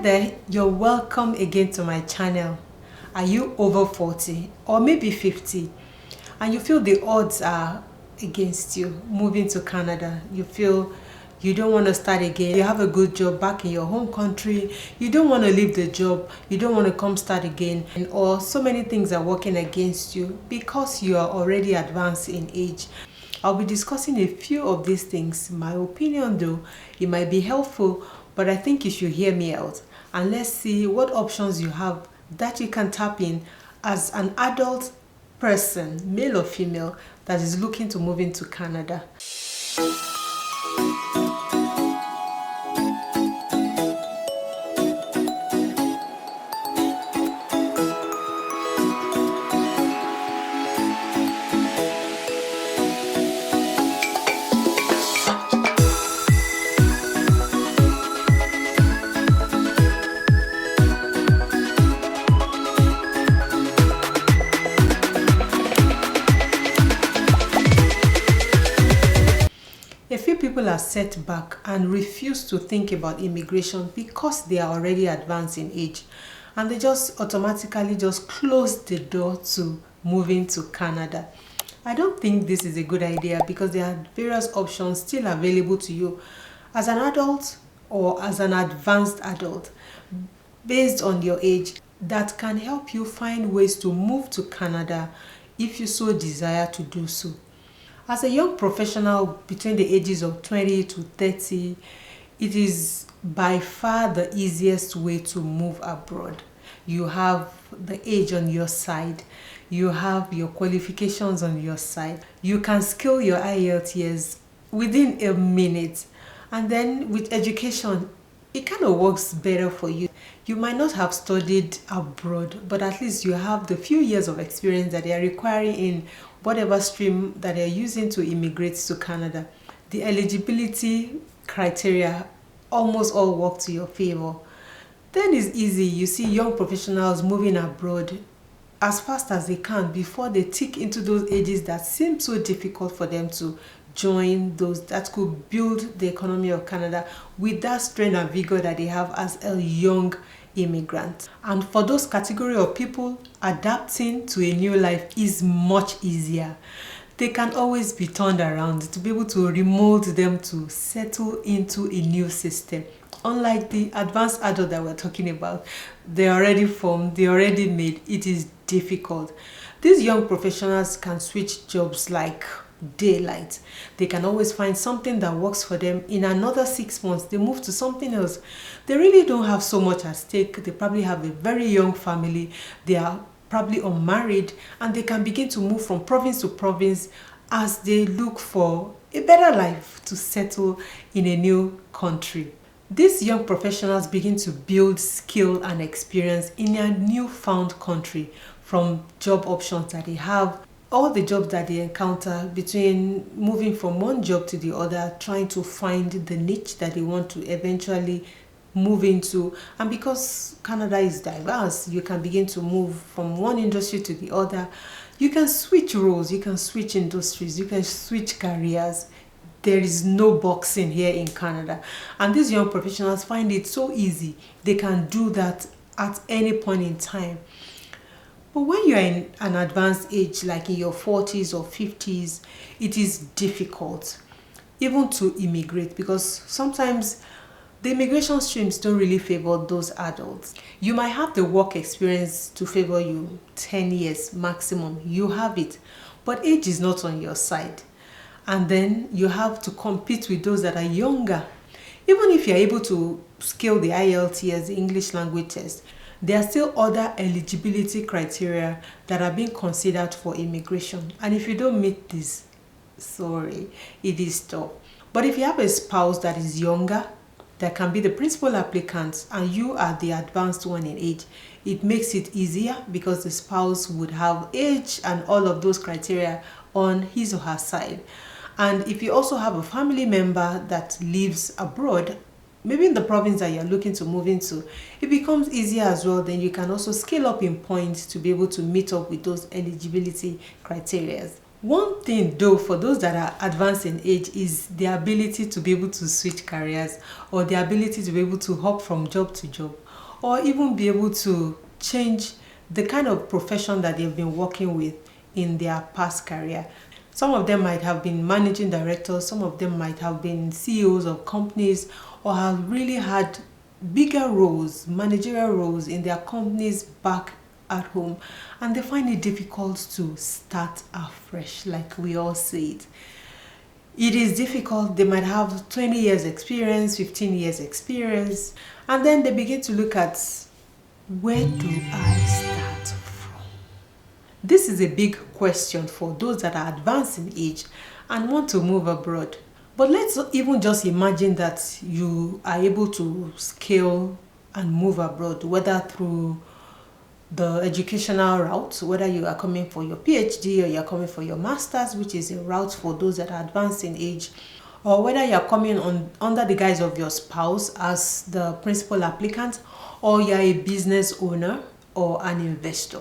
there, you're welcome again to my channel. Are you over 40 or maybe 50 and you feel the odds are against you moving to Canada? You feel you don't want to start again. You have a good job back in your home country. You don't want to leave the job. You don't want to come start again. Or so many things are working against you because you are already advanced in age. I'll be discussing a few of these things. My opinion though, it might be helpful, but I think you should hear me out. And let's see what options you have that you can tap in as an adult person, male or female, that is looking to move into Canada. A few people are set back and refuse to think about immigration because they are already advanced in age, and they just automatically just close the door to moving to Canada. I don't think this is a good idea because there are various options still available to you as an adult or as an advanced adult based on your age that can help you find ways to move to Canada if you so desire to do so. As a young professional between the ages of 20 to 30, it is by far the easiest way to move abroad. You have the age on your side. You have your qualifications on your side. You can skill your IELTS within a minute. And then with education, it kind of works better for you. You might not have studied abroad, but at least you have the few years of experience that they are requiring in whatever stream that they are using to immigrate to Canada. The eligibility criteria almost all work to your favor. Then it's easy. You see young professionals moving abroad as fast as they can before they tick into those ages that seem so difficult for them to join those that could build the economy of Canada with that strength and vigor that they have as a young immigrant. And for those category of people, adapting to a new life is much easier. They can always be turned around to be able to remold them to settle into a new system. Unlike the advanced adult that we're talking about, they're already formed, they're already made. It is difficult. These young professionals can switch jobs like daylight. They can always find something that works for them. In another 6 months, they move to something else. They really don't have so much at stake. They probably have a very young family. They are probably unmarried, and they can begin to move from province to province as they look for a better life to settle in a new country. These young professionals begin to build skill and experience in a newfound country from job options that they have, all the jobs that they encounter between moving from one job to the other, trying to find the niche that they want to eventually move into. And because Canada is diverse, you can begin to move from one industry to the other. You can switch roles, you can switch industries, you can switch careers. There is no boxing here in Canada. And these young professionals find it so easy. They can do that at any point in time. But when you're in an advanced age, like in your 40s or 50s, it is difficult even to immigrate because sometimes the immigration streams don't really favor those adults. You might have the work experience to favor you, 10 years maximum, you have it, but age is not on your side. And then you have to compete with those that are younger. Even if you're able to scale the IELTS, the English language test, there are still other eligibility criteria that are being considered for immigration. And if you don't meet this, sorry, it is tough. But if you have a spouse that is younger, that can be the principal applicant, and you are the advanced one in age, it makes it easier because the spouse would have age and all of those criteria on his or her side. And if you also have a family member that lives abroad, maybe in the province that you're looking to move into, it becomes easier as well. Then you can also scale up in points to be able to meet up with those eligibility criteria. One thing though, for those that are advanced in age, is the ability to be able to switch careers, or the ability to be able to hop from job to job, or even be able to change the kind of profession that they've been working with in their past career. Some of them might have been managing directors, some of them might have been CEOs of companies, or have really had bigger roles, managerial roles in their companies back at home, and they find it difficult to start afresh, like we all say it. It is difficult. They might have 20 years experience, 15 years experience, and then they begin to look at, where do I start from? This is a big question for those that are advanced in age and want to move abroad. But let's even just imagine that you are able to scale and move abroad, whether through the educational route, whether you are coming for your PhD or you're coming for your master's, which is a route for those that are advanced in age, or whether you're coming on under the guise of your spouse as the principal applicant, or you're a business owner or an investor.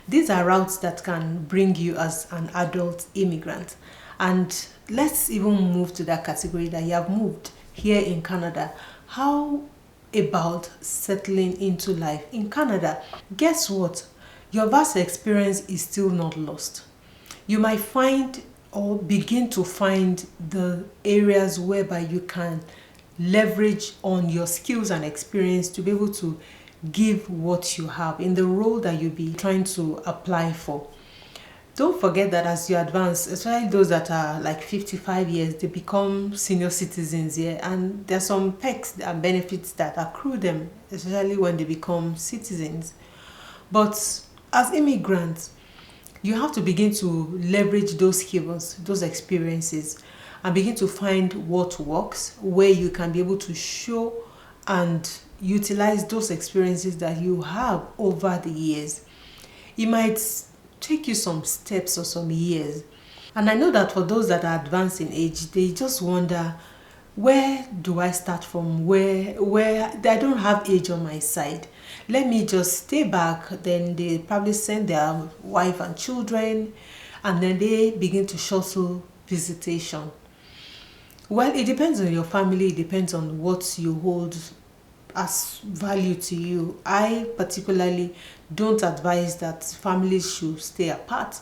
These are routes that can bring you as an adult immigrant. And let's even move to that category that you have moved here in Canada. How about settling into life in Canada? Guess what? Your vast experience is still not lost. You might find or begin to find the areas whereby you can leverage on your skills and experience to be able to give what you have in the role that you'll be trying to apply for. Don't forget that as you advance, especially those that are like 55 years, they become senior citizens here, and there's some perks and benefits that accrue them, especially when they become citizens. But as immigrants, you have to begin to leverage those skills, those experiences, and begin to find what works, where you can be able to show and utilize those experiences that you have over the years. It might take you some steps or some years. And I know that for those that are advanced in age, they just wonder, where do I start from? Where I don't have age on my side. Let me just stay back. Then they probably send their wife and children, and then they begin to shuttle visitation. Well, it depends on your family. It depends on what you hold as value to you. I particularly don't advise that families should stay apart,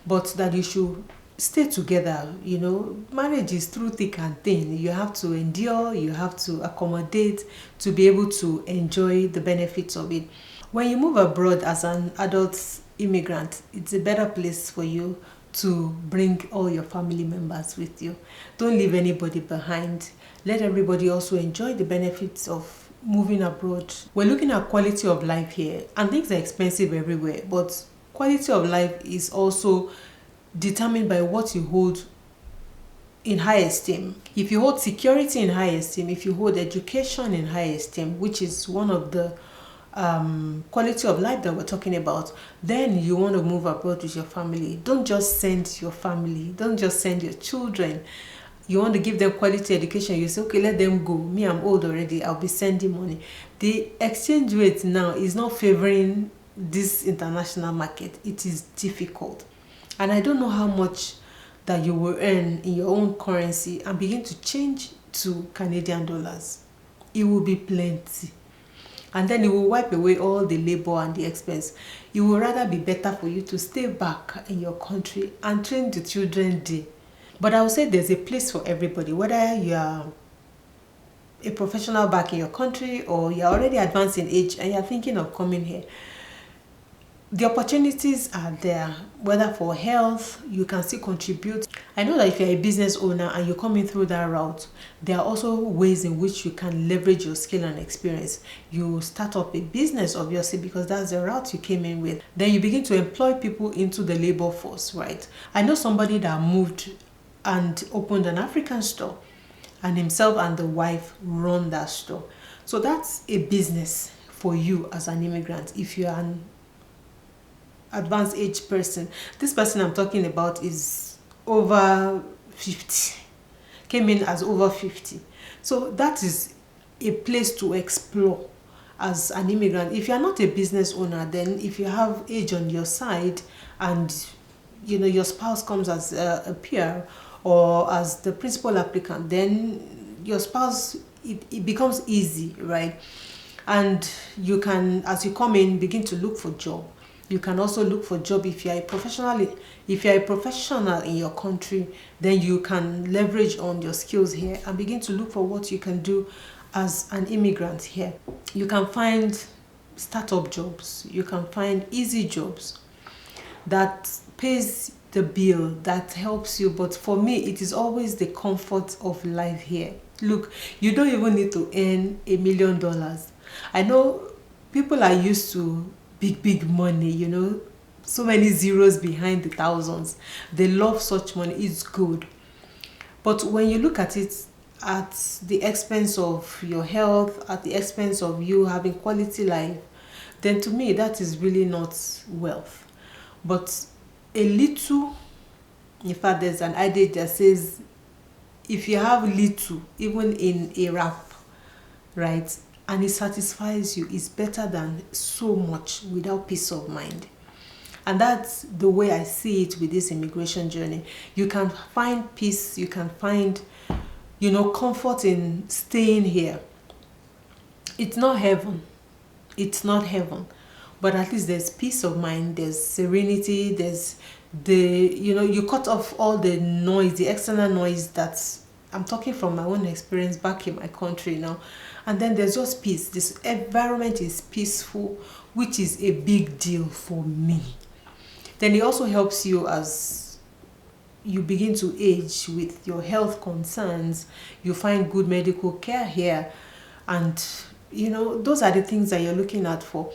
but that you should stay together. You know, marriage is through thick and thin. You have to endure, you have to accommodate to be able to enjoy the benefits of it. When you move abroad as an adult immigrant, it's a better place for you to bring all your family members with you. Don't leave anybody behind. Let everybody also enjoy the benefits of moving abroad. We're looking at quality of life here, and things are expensive everywhere, but quality of life is also determined by what you hold in high esteem. If you hold security in high esteem, if you hold education in high esteem, which is one of the quality of life that we're talking about, then you want to move abroad with your family. Don't just send your family, don't just send your children. You want to give them quality education, you say, okay, let them go. Me, I'm old already, I'll be sending money. The exchange rate now is not favoring this international market. It is difficult. And I don't know how much that you will earn in your own currency and begin to change to Canadian dollars. It will be plenty. And then it will wipe away all the labor and the expense. It will rather be better for you to stay back in your country and train the children there. But I would say there's a place for everybody, whether you are a professional back in your country or you're already advanced in age and you're thinking of coming here. The opportunities are there, whether for health, you can still contribute. I know that if you're a business owner and you're coming through that route, there are also ways in which you can leverage your skill and experience. You start up a business, obviously, because that's the route you came in with. Then you begin to employ people into the labor force, right? I know somebody that moved and opened an African store, and himself and the wife run that store. So that's a business for you as an immigrant. If you're an advanced age person, this person I'm talking about is over 50, came in as over 50. So that is a place to explore as an immigrant. If you're not a business owner, then if you have age on your side and your spouse comes as a peer or as the principal applicant, then your spouse, it becomes easy, right? And you can, as you come in, begin to look for job. You can also look for job if you are a professional. If you are a professional in your country, then you can leverage on your skills here and begin to look for what you can do as an immigrant here. You can find startup jobs. You can find easy jobs that pays the bill, that helps you. But for me, it is always the comfort of life here. Look, you don't even need to earn $1 million. I know people are used to big money, so many zeros behind the thousands. They love such money. It's good. But when you look at it at the expense of your health, at the expense of you having quality life, then to me that is really not wealth. But a little, in fact, there's an adage that says, if you have little, even in a wrap, right, and it satisfies you, it's better than so much without peace of mind. And that's the way I see it with this immigration journey. You can find peace, you can find, comfort in staying here. It's not heaven. It's not heaven. But at least there's peace of mind, there's serenity, there's you cut off all the noise, the external noise. That's, I'm talking from my own experience back in my country now. And then there's just peace. This environment is peaceful, which is a big deal for me. Then it also helps you as you begin to age with your health concerns. You find good medical care here. And, those are the things that you're looking at for.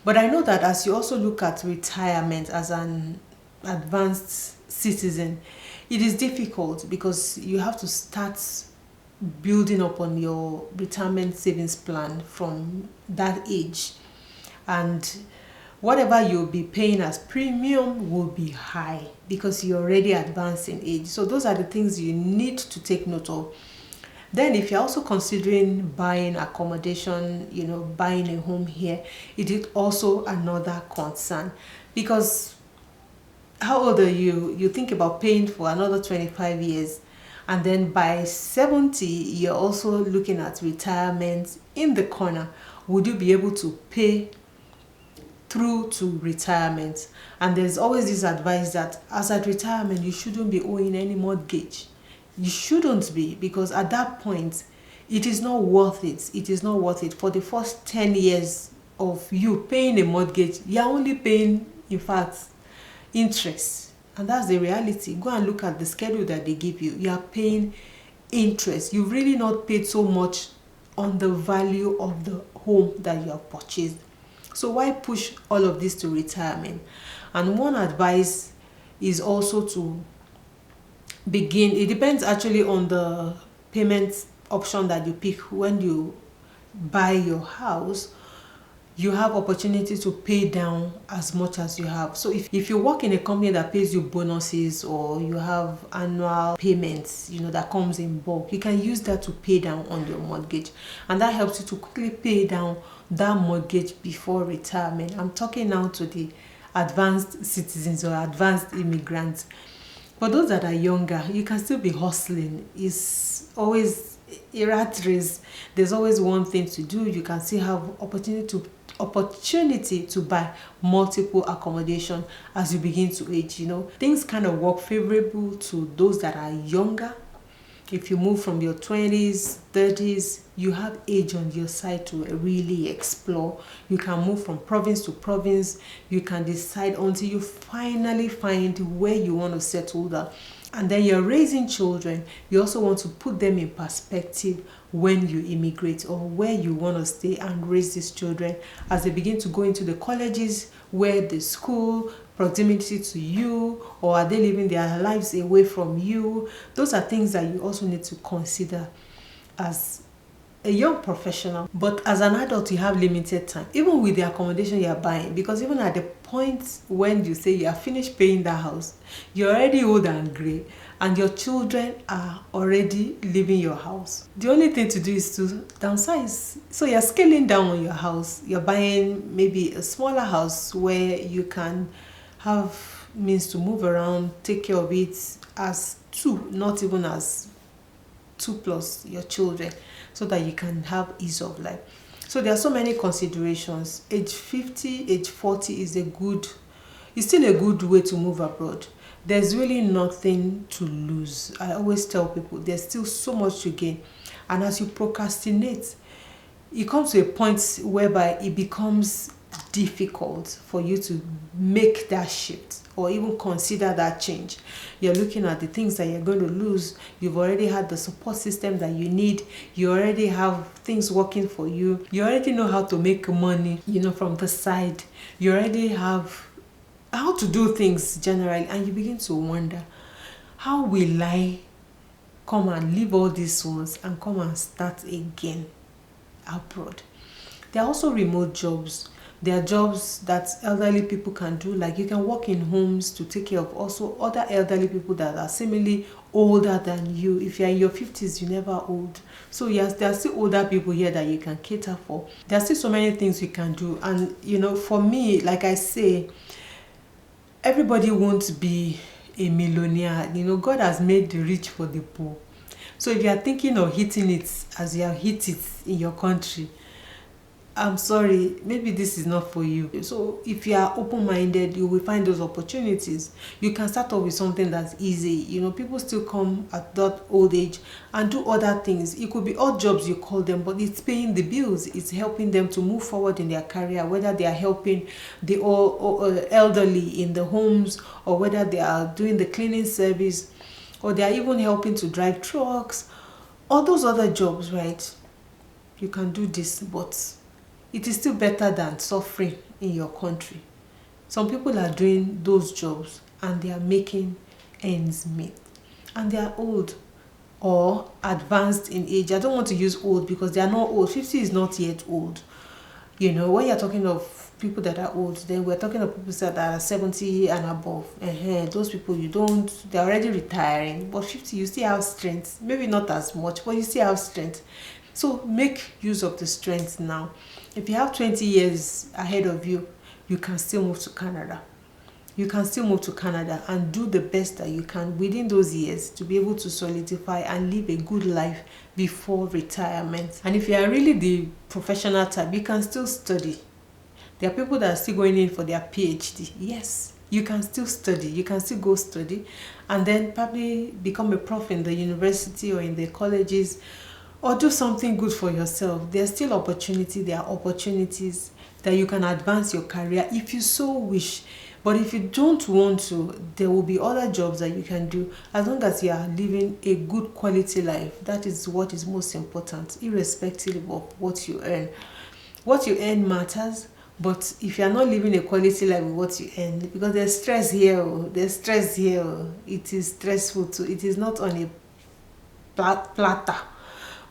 But I know that as you also look at retirement as an advanced citizen, it is difficult because you have to start building up on your retirement savings plan from that age. And whatever you'll be paying as premium will be high because you're already advanced in age. So those are the things you need to take note of. Then if you're also considering buying accommodation, buying a home here, it is also another concern. Because how old are you? You think about paying for another 25 years. And then by 70, you're also looking at retirement in the corner. Would you be able to pay through to retirement? And there's always this advice that as at retirement, you shouldn't be owing any mortgage. You shouldn't be, because at that point, it is not worth it. It is not worth it. For the first 10 years of you paying a mortgage, you're only paying, in fact, interest. And that's the reality. Go and look at the schedule that they give you. You are paying interest. You've really not paid so much on the value of the home that you have purchased. So why push all of this to retirement? And one advice is also to begin. It depends actually on the payment option that you pick. When you buy your house, you have opportunity to pay down as much as you have. So if you work in a company that pays you bonuses, or you have annual payments, that comes in bulk, you can use that to pay down on your mortgage. And that helps you to quickly pay down that mortgage before retirement. I'm talking now to the advanced citizens or advanced immigrants. For those that are younger, you can still be hustling. It's always a rat race. There's always one thing to do. You can still have opportunity to buy multiple accommodation as you begin to age. Things kind of work favorable to those that are younger. If you move from your 20s, 30s, you have age on your side to really explore. You can move from province to province. You can decide until you finally find where you want to settle down. And then you're raising children. You also want to put them in perspective when you immigrate, or where you want to stay and raise these children as they begin to go into the colleges, where the school, proximity to you, or are they living their lives away from you? Those are things that you also need to consider as a young professional. But as an adult, you have limited time, even with the accommodation you are buying, because even at the point when you say you are finished paying that house, you're already old and gray, and your children are already leaving your house. The only thing to do is to downsize. So you're scaling down on your house. You're buying maybe a smaller house where you can have means to move around, take care of it as two, not even as two plus your children, so that you can have ease of life. So there are so many considerations. Age 50, age 40 is it's still a good way to move abroad. There's really nothing to lose. I always tell people there's still so much to gain. And as you procrastinate, it comes to a point whereby it becomes difficult for you to make that shift or even consider that change. You're looking at the things that you're going to lose. You've already had the support system that you need. You already have things working for you. You already know how to make money, from the side. You already have how to do things generally, and you begin to wonder, how will I come and leave all these ones and come and start again abroad? There are also remote jobs. There are jobs that elderly people can do, like you can work in homes to take care of also other elderly people that are similarly older than you. If you're in your 50s, you're never old. So yes, there are still older people here that you can cater for. There are still so many things you can do. And for me, like I say, everybody won't be a millionaire. God has made the rich for the poor. So if you are thinking of hitting it as you have hit it in your country, I'm sorry, maybe this is not for you. So if you are open-minded, you will find those opportunities. You can start off with something that's easy. People still come at that old age and do other things. It could be odd jobs, you call them, but it's paying the bills. It's helping them to move forward in their career, whether they are helping the elderly in the homes, or whether they are doing the cleaning service, or they are even helping to drive trucks, all those other jobs, right? You can do this, but it is still better than suffering in your country. Some people are doing those jobs and they are making ends meet. And they are old or advanced in age. I don't want to use old because they are not old. 50 is not yet old. When you're talking of people that are old, then we're talking of people that are 70 and above. Those people, they're already retiring. But 50, you still have strength. Maybe not as much, but you still have strength. So make use of the strength now. If you have 20 years ahead of you, you can still move to Canada. You can still move to Canada and do the best that you can within those years to be able to solidify and live a good life before retirement. And if you are really the professional type, you can still study. There are people that are still going in for their PhD. Yes, you can still study. You can still go study and then probably become a prof in the university or in the colleges, or do something good for yourself. There's still opportunity. There are opportunities that you can advance your career if you so wish. But if you don't want to, there will be other jobs that you can do as long as you are living a good quality life. That is what is most important, irrespective of what you earn. What you earn matters, but if you are not living a quality life with what you earn, because there's stress here, it is stressful too. It is not on a platter,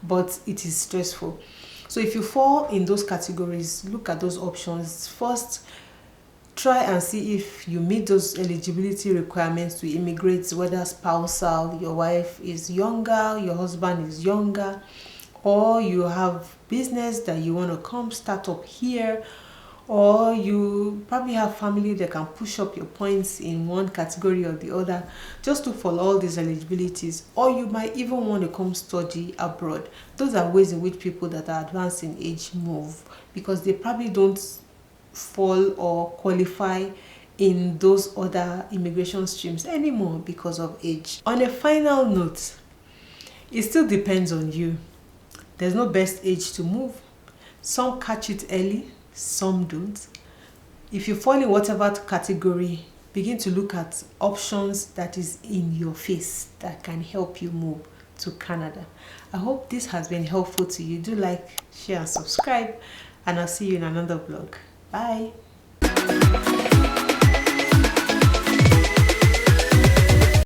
but it is stressful. So if you fall in those categories, look at those options. First, try and see if you meet those eligibility requirements to immigrate, whether spousal, your wife is younger, your husband is younger, or you have business that you want to come start up here, or you probably have family that can push up your points in one category or the other. Just look for all these eligibilities, or you might even want to come study abroad. Those are ways in which people that are advanced in age move, because they probably don't fall or qualify in those other immigration streams anymore because of age. On a final note, it still depends on you. There's no best age to move. Some catch it early, some don't. If you fall in whatever category, begin to look at options that is in your face that can help you move to Canada. I hope this has been helpful to you. Do like, share, and subscribe, and I'll see you in another vlog. Bye.